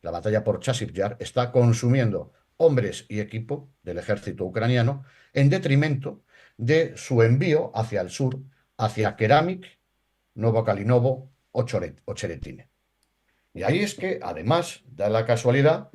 la batalla por Chasiv Yar, está consumiendo hombres y equipo del ejército ucraniano en detrimento de su envío hacia el sur, hacia Keramik, Novo o Cheretine. Y ahí es que, además, da la casualidad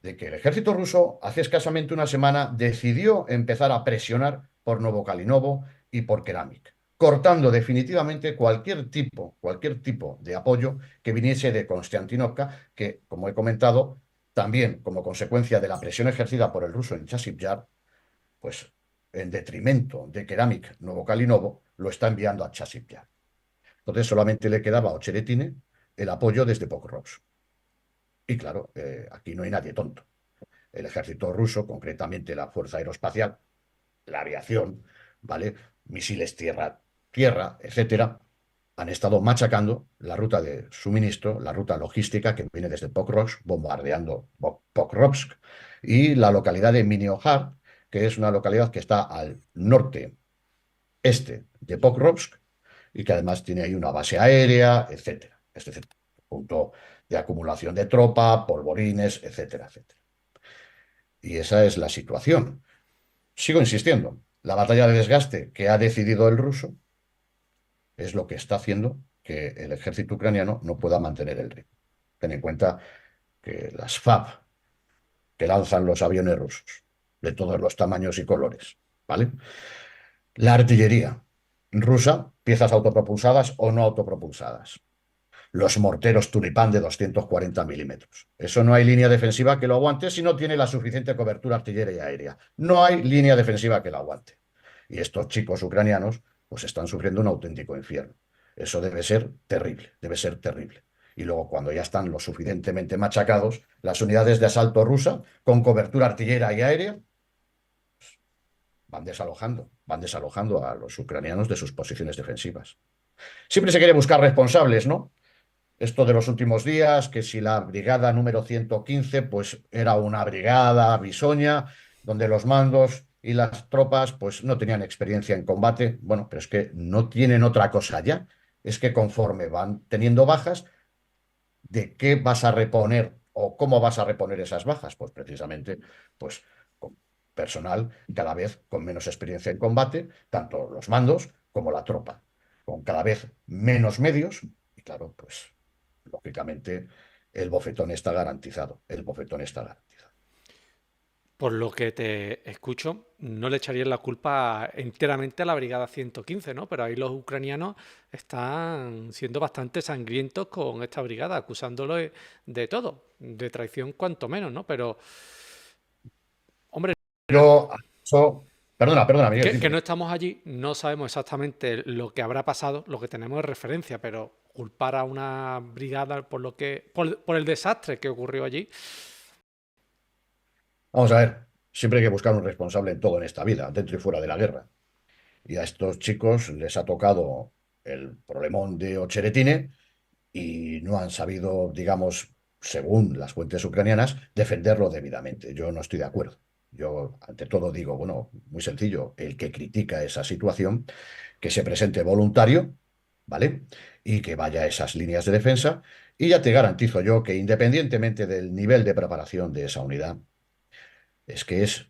de que el ejército ruso hace escasamente una semana decidió empezar a presionar por Novo y por Keramik, cortando definitivamente cualquier tipo de apoyo que viniese de Konstantinovka, que, como he comentado, también como consecuencia de la presión ejercida por el ruso en Chasiv Yar, pues en detrimento de Keramik, Novo lo está enviando a Chasiv Yar. Entonces solamente le quedaba a Ocheretine el apoyo desde Pokrovsk. Y claro, aquí no hay nadie tonto. El ejército ruso, concretamente la Fuerza Aeroespacial, la aviación, ¿vale? Misiles tierra, etcétera, han estado machacando la ruta de suministro, la ruta logística que viene desde Pokrovsk, bombardeando Pokrovsk, y la localidad de Miniohar, que es una localidad que está al norte este de Pokrovsk y que además tiene ahí una base aérea, etcétera. Es decir, punto de acumulación de tropa, polvorines, etcétera, etcétera. Y esa es la situación. Sigo insistiendo, la batalla de desgaste que ha decidido el ruso es lo que está haciendo que el ejército ucraniano no pueda mantener el ritmo. Ten en cuenta que las FAB que lanzan los aviones rusos, de todos los tamaños y colores, ¿vale? La artillería rusa, piezas autopropulsadas o no autopropulsadas. Los morteros Tulipán de 240 milímetros. Eso no hay línea defensiva que lo aguante si no tiene la suficiente cobertura artillería y aérea. No hay línea defensiva que lo aguante. Y estos chicos ucranianos pues están sufriendo un auténtico infierno. Eso debe ser terrible, debe ser terrible. Y luego cuando ya están lo suficientemente machacados, las unidades de asalto rusa con cobertura artillería y aérea van desalojando a los ucranianos de sus posiciones defensivas. Siempre se quiere buscar responsables, ¿no? Esto de los últimos días, que si la brigada número 115, pues era una brigada bisoña, donde los mandos y las tropas, pues no tenían experiencia en combate. Bueno, pero es que no tienen otra cosa ya. Es que conforme van teniendo bajas, ¿de qué vas a reponer o cómo vas a reponer esas bajas? Pues precisamente, pues con personal cada vez con menos experiencia en combate, tanto los mandos como la tropa, con cada vez menos medios y claro, pues lógicamente el bofetón está garantizado, el bofetón está garantizado. Por lo que te escucho, no le echarías la culpa enteramente a la Brigada 115, ¿no? Pero ahí los ucranianos están siendo bastante sangrientos con esta brigada, acusándolo de todo, de traición cuanto menos, ¿no? Pero, hombre, Yo, perdona, Miguel, que dime. no estamos allí, no sabemos exactamente lo que habrá pasado, lo que tenemos es referencia, pero culpar a una brigada por lo que, por el desastre que ocurrió allí. Vamos a ver, siempre hay que buscar un responsable en todo en esta vida, dentro y fuera de la guerra. Y a estos chicos les ha tocado el problemón de Ocheretine y no han sabido, digamos, según las fuentes ucranianas, defenderlo debidamente. Yo no estoy de acuerdo. Yo, ante todo, digo, bueno, muy sencillo, el que critica esa situación, que se presente voluntario, ¿vale? Y que vaya a esas líneas de defensa. Y ya te garantizo yo que independientemente del nivel de preparación de esa unidad, es que es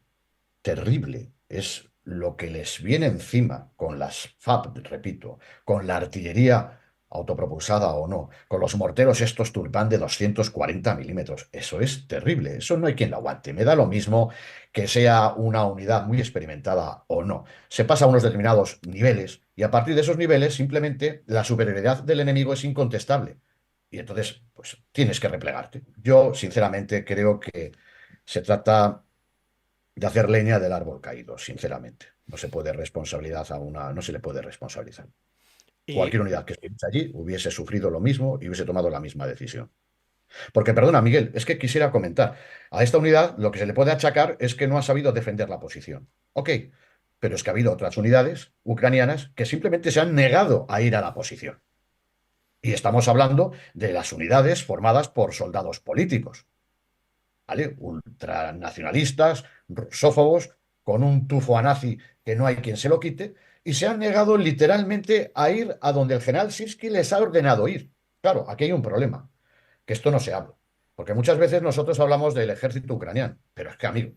terrible. Es lo que les viene encima con las FAB, repito, con la artillería autopropulsada o no, con los morteros estos Tulpán de 240 milímetros. Eso es terrible. Eso no hay quien lo aguante. Me da lo mismo que sea una unidad muy experimentada o no. Se pasa a unos determinados niveles y a partir de esos niveles simplemente la superioridad del enemigo es incontestable. Y entonces, pues tienes que replegarte. Yo, sinceramente, creo que se trata de hacer leña del árbol caído, sinceramente. No se le puede responsabilizar. Y Cualquier unidad que estuviese allí hubiese sufrido lo mismo y hubiese tomado la misma decisión. Porque, perdona, Miguel, es que quisiera comentar, a esta unidad lo que se le puede achacar es que no ha sabido defender la posición. Ok, pero es que ha habido otras unidades ucranianas que simplemente se han negado a ir a la posición. Y estamos hablando de las unidades formadas por soldados políticos. ¿Vale? Ultranacionalistas, rusófobos, con un tufo a nazi que no hay quien se lo quite, y se han negado literalmente a ir a donde el general Sirski les ha ordenado ir. Claro, aquí hay un problema, que esto no se habla. Porque muchas veces nosotros hablamos del ejército ucraniano, pero es que, amigo,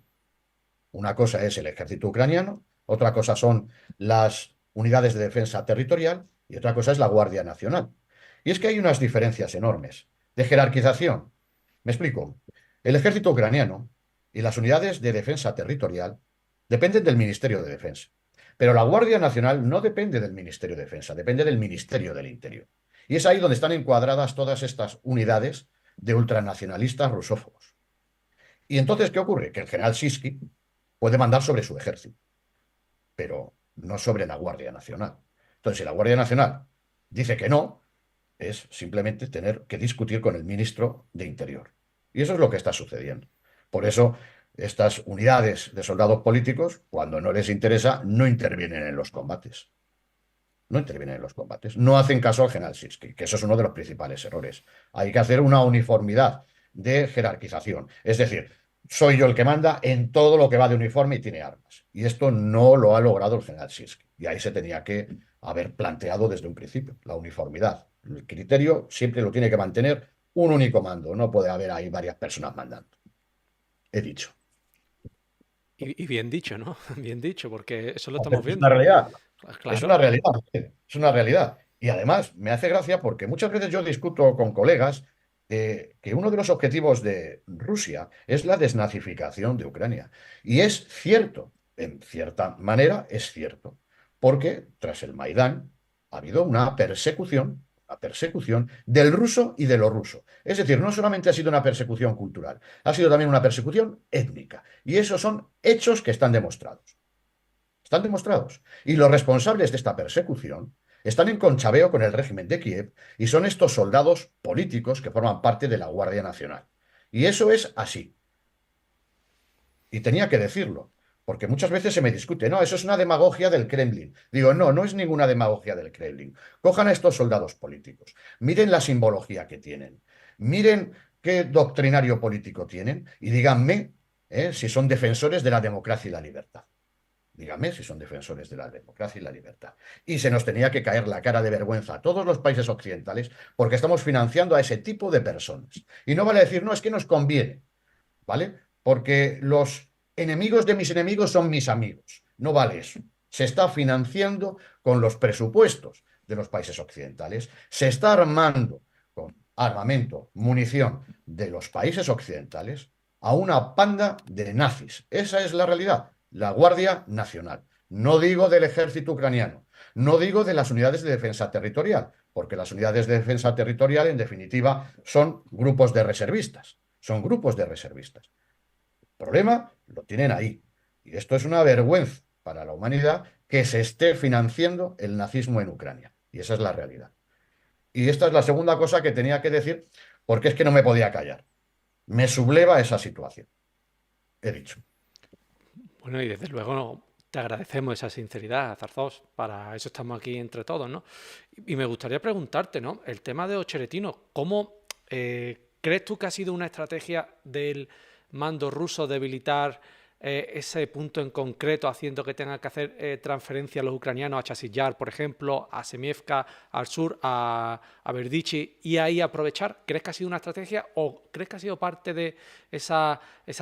una cosa es el ejército ucraniano, otra cosa son las unidades de defensa territorial y otra cosa es la Guardia Nacional. Y es que hay unas diferencias enormes de jerarquización. Me explico. El ejército ucraniano y las unidades de defensa territorial dependen del Ministerio de Defensa. Pero la Guardia Nacional no depende del Ministerio de Defensa, depende del Ministerio del Interior. Y es ahí donde están encuadradas todas estas unidades de ultranacionalistas rusófobos. Y entonces, ¿qué ocurre? Que el general Siski puede mandar sobre su ejército, pero no sobre la Guardia Nacional. Entonces, si la Guardia Nacional dice que no, es simplemente tener que discutir con el ministro de Interior. Y eso es lo que está sucediendo. Por eso, estas unidades de soldados políticos, cuando no les interesa, no intervienen en los combates. No intervienen en los combates. No hacen caso al general Siski, que eso es uno de los principales errores. Hay que hacer una uniformidad de jerarquización. Es decir, soy yo el que manda en todo lo que va de uniforme y tiene armas. Y esto no lo ha logrado el general Siski. Y ahí se tenía que haber planteado desde un principio, la uniformidad. El criterio siempre lo tiene que mantener un único mando. No puede haber ahí varias personas mandando. He dicho. Y bien dicho, ¿no? Bien dicho, porque eso lo estamos Pero es una viendo. realidad. Es una Claro. realidad. Es una realidad. Y además me hace gracia porque muchas veces yo discuto con colegas que uno de los objetivos de Rusia es la desnazificación de Ucrania. Y es cierto, en cierta manera es cierto, porque tras el Maidán ha habido una persecución del ruso y de lo ruso. Es decir, no solamente ha sido una persecución cultural, ha sido también una persecución étnica. Y esos son hechos que están demostrados. Están demostrados. Y los responsables de esta persecución están en conchabeo con el régimen de Kiev y son estos soldados políticos que forman parte de la Guardia Nacional. Y eso es así. Y tenía que decirlo, porque muchas veces se me discute, no, eso es una demagogia del Kremlin. Digo, no, no es ninguna demagogia del Kremlin. Cojan a estos soldados políticos, miren la simbología que tienen, miren qué doctrinario político tienen y díganme si son defensores de la democracia y la libertad. Dígame si son defensores de la democracia y la libertad. Y se nos tenía que caer la cara de vergüenza a todos los países occidentales porque estamos financiando a ese tipo de personas. Y no vale decir, no, es que nos conviene, ¿vale? Porque los enemigos de mis enemigos son mis amigos. No vale eso. Se está financiando con los presupuestos de los países occidentales. Se está armando con armamento, munición de los países occidentales a una panda de nazis. Esa es la realidad. La Guardia Nacional. No digo del ejército ucraniano, no digo de las unidades de defensa territorial, porque las unidades de defensa territorial, en definitiva, son grupos de reservistas. Son grupos de reservistas. El problema lo tienen ahí. Y esto es una vergüenza para la humanidad que se esté financiando el nazismo en Ucrania. Y esa es la realidad. Y esta es la segunda cosa que tenía que decir, porque es que no me podía callar. Me subleva esa situación. He dicho. Bueno, y desde luego te agradecemos esa sinceridad, Zarzós. Para eso estamos aquí entre todos, ¿no? Y me gustaría preguntarte, ¿no? El tema de Ocheretino, ¿cómo crees tú que ha sido una estrategia del mando ruso debilitar ese punto en concreto, haciendo que tengan que hacer transferencia a los ucranianos a Chasisyar, por ejemplo, a Semievka, al sur, a Berdichi, y ahí aprovechar? ¿Crees que ha sido una estrategia o crees que ha sido parte de esa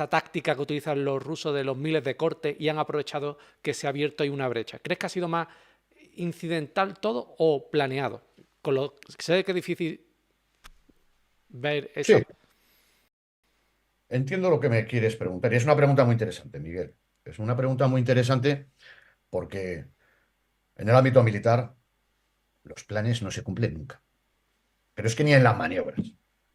táctica que utilizan los rusos de los miles de cortes y han aprovechado que se ha abierto ahí una brecha? ¿Crees que ha sido más incidental todo o planeado? Sé que es difícil ver eso. Sí, entiendo lo que me quieres preguntar. Y es una pregunta muy interesante, Miguel. Es una pregunta muy interesante porque en el ámbito militar los planes no se cumplen nunca. Pero es que ni en las maniobras.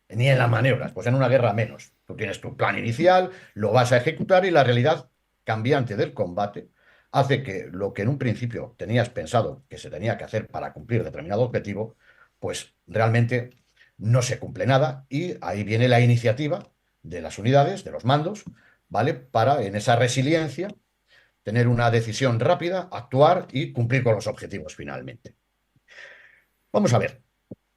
Ni en las maniobras. Pues en una guerra menos. Tú tienes tu plan inicial, lo vas a ejecutar y la realidad cambiante del combate hace que lo que en un principio tenías pensado que se tenía que hacer para cumplir determinado objetivo, pues realmente no se cumple nada y ahí viene la iniciativa de las unidades, de los mandos, ¿vale? Para en esa resiliencia tener una decisión rápida, actuar y cumplir con los objetivos finalmente. Vamos a ver.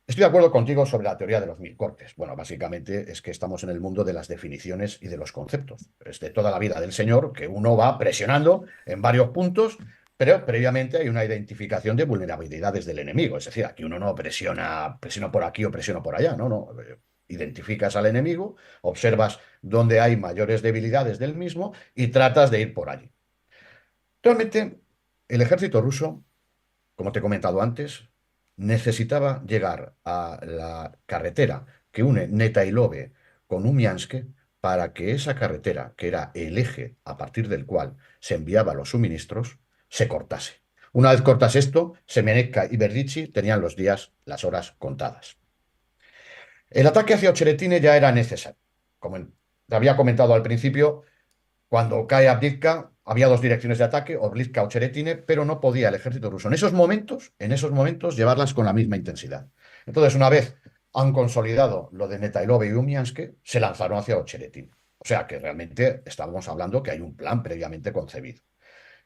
Estoy de acuerdo contigo sobre la teoría de los mil cortes. Bueno, básicamente es que estamos en el mundo de las definiciones y de los conceptos. Es de toda la vida del Señor que uno va presionando en varios puntos, pero previamente hay una identificación de vulnerabilidades del enemigo. Es decir, aquí uno no presiona, presiono por aquí o presiono por allá. No, no. identificas al enemigo, observas dónde hay mayores debilidades del mismo y tratas de ir por allí. Realmente, el ejército ruso, como te he comentado antes, necesitaba llegar a la carretera que une Netailove con Umiansk para que esa carretera, que era el eje a partir del cual se enviaban los suministros, se cortase. Una vez cortas esto, Semenevka y Berdichi tenían los días, las horas contadas. El ataque hacia Ocheretine ya era necesario. Como te había comentado al principio, cuando cae Avdiivka, había dos direcciones de ataque, Orlivka o Cheretine, pero no podía el ejército ruso en esos momentos, llevarlas con la misma intensidad. Entonces, una vez han consolidado lo de Netailove y Umiansk, se lanzaron hacia Ocheretine. O sea que realmente estábamos hablando que hay un plan previamente concebido.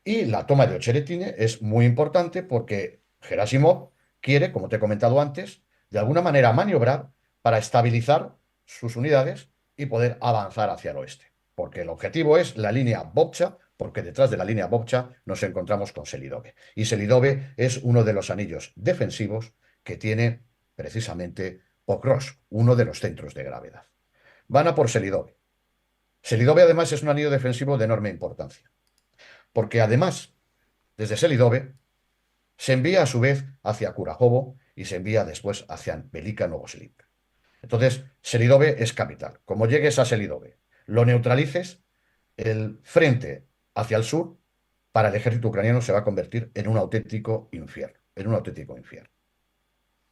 Y la toma de Ocheretine es muy importante porque Gerasimov quiere, como te he comentado antes, de alguna manera maniobrar para estabilizar sus unidades y poder avanzar hacia el oeste. Porque el objetivo es la línea Bobcha, porque detrás de la línea Bobcha nos encontramos con Selidove. Y Selidove es uno de los anillos defensivos que tiene precisamente Pokrovsk, uno de los centros de gravedad. Van a por Selidove. Selidove además es un anillo defensivo de enorme importancia porque además, desde Selidove, se envía a su vez hacia Kurajovo y se envía después hacia Velika Novoselivka. Entonces, Selidove es capital. Como llegues a Selidove, lo neutralices, el frente hacia el sur para el ejército ucraniano se va a convertir en un auténtico infierno, en un auténtico infierno.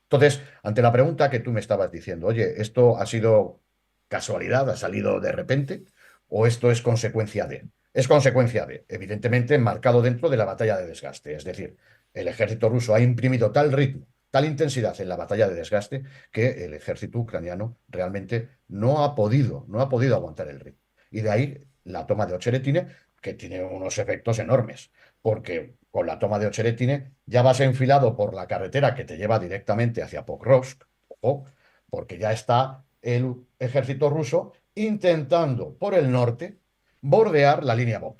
Entonces, ante la pregunta que tú me estabas diciendo, oye, ¿esto ha sido casualidad, ha salido de repente, o esto es consecuencia de? Es consecuencia de, evidentemente, marcado dentro de la batalla de desgaste. Es decir, el ejército ruso ha imprimido tal ritmo, tal intensidad en la batalla de desgaste que el ejército ucraniano realmente no ha podido aguantar el ritmo. Y de ahí la toma de Ocheretine, que tiene unos efectos enormes porque con la toma de Ocheretine ya vas enfilado por la carretera que te lleva directamente hacia Pokrovsk, ojo, porque ya está el ejército ruso intentando por el norte bordear la línea Bov.